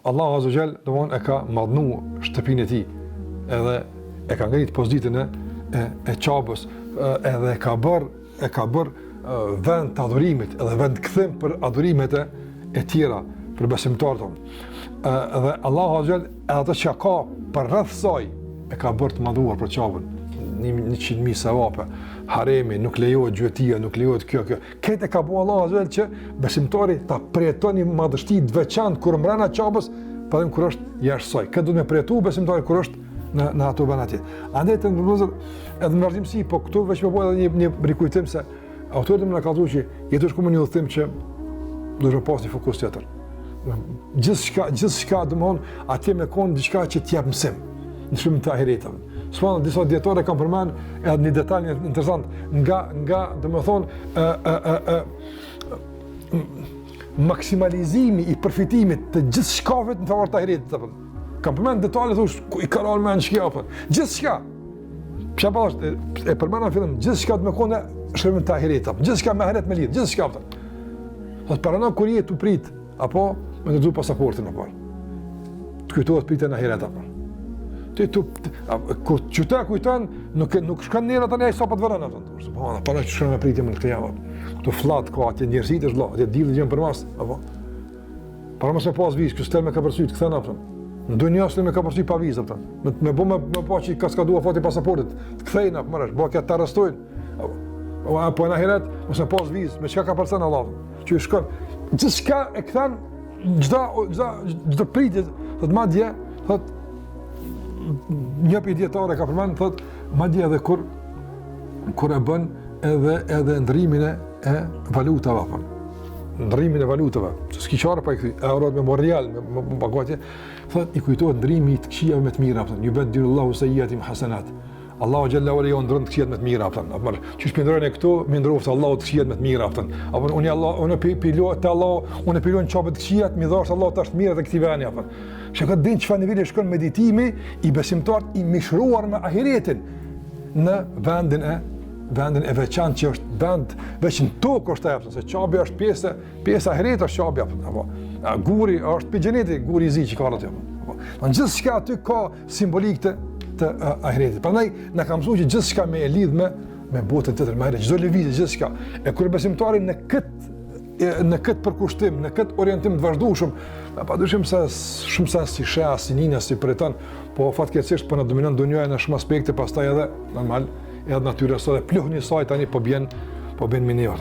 Allahu Azza wa Jall domthon e ka madhnu shtëpinë e tij, edhe e ka ngrit pozitën e Qabës, edhe e ka bër vend të adhurimit, edhe vend kthim për adhurimet e tjera për besimtarët tonë. Dhe Allahu Azza wa Jall ato që ka për rreth saj e ka bërë të madhuar për Qabën. 100.000 sevape, haremi, nuk lejohet gjyëtia, nuk lejohet kjo. Këtë e ka bu Allahu Azza wa Jall që besimtari ta përjetoni madhështi të veçantë kur mbrana Qabës, padem kur është jashtë saj. Këtë do të përjetu besimtari kur është në ato vende atje. Andaj të ndërlozur edhe në vazhdimsi, po këtu veç më bëj edhe një rikujtim se autorët më na ka thënë që jetosh komo një udhtim që duhet të pas një fokus tjetër. Gjithçka domthon atje me kon diçka që t'jap mësim në shumë të ahiretave. S'po disa dietarë kanë përmend edhe një detaj interesant nga domethën maksimalizimi i përfitimit të gjithë shkafet në favor të ahiretit apo. Kam përmend detaje thosh ku i ka rënë më anshkia apo. Gjithçka. Pse po e përmend në fillim, gjithçka do të më konde shërbimin të ahiretit apo. Gjithçka me ahiret me lidh, gjithçka apo. Po para në kur je tu prit apo me të du pasaportin apo. Të kujtohet pritja në ahiret apo. Kur qyteta kujton, nuk shkon nera tani ai sapo të vëron atë. Subhanallahu, para që shkon me pritje më në këtë javë. Këtu flat ka atje njerëzit është vëlla, atje dilli gjën për mas apo. Para mos e pas vizë, kjo stel me ka përsyt kthen apo. Në dunjë asnjë me ka përsyt pa vizë apo. Me po që kaskadua fati pasaportit, të kthejnë apo marrësh, bëhet të arrestojnë. Apo në ahiret mos e pas vizë, me çka ka përcen Allah. Që shkon gjithçka e kthen çdo pritje, thotë madje, thotë një për djetare ka përmanë, thot, madje edhe kur e bën edhe ndrimin e valutave, ndrimin e valutave, që s'ki qare pa i këthi, eurot me morreal, me pagatje, thot, i kujtohet ndrimi të këqijave me të mira, ju bet dirullahu sayyiatim hasanat. Allahu Jalla wala jo ndron të këqijat me të mira, apo çish pëndrojnë e këtu, më ndroft Allahu të këqijat me të mira, apo unë pilot te Allahu, unë pilon çopet të këqijat, më dhash Allahu tash të mira te këtij vani, apo. Që ka din çfarë niveli shkon meditimi i besimtarit i mishruar me ahiretin në vendin e veçantë që është vend veç në tokë është ajo, se Qabi është pjesë e ahiretit është Qabi apo. Guri është pe xheneti, guri i zi që ka aty apo. Në gjithçka aty ka simbolik të ahiretit. Prandaj na ka mësuar që gjithçka me e lidh me botën tjetër, me ahiret, çdo lëvizje, gjithçka. E kur besimtari në këtë përkushtim, në këtë orientim të vazhdueshëm, padyshim se shumë sa si sheh, si nina, si priton, po fatkeqësisht po na dominon dunjaja në shumë aspekte, pastaj edhe normal, edhe natyra sot e plohni saj tani po bën me ne.